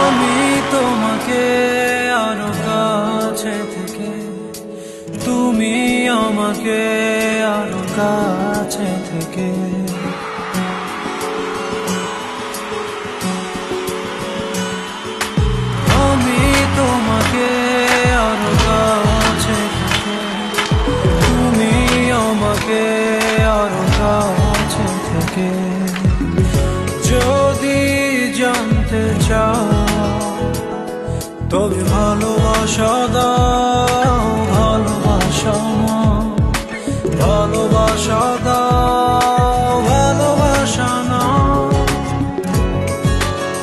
আমি তোমাকে আরো কাছে থেকে, তুমি আমাকে আরো কাছে থেকে। আমি তোমাকে আরো কাছে থেকে, তুমি আমাকে আরো কাছে থেকে। যদি জানতে চাও তবে ভালোবাসা দাও।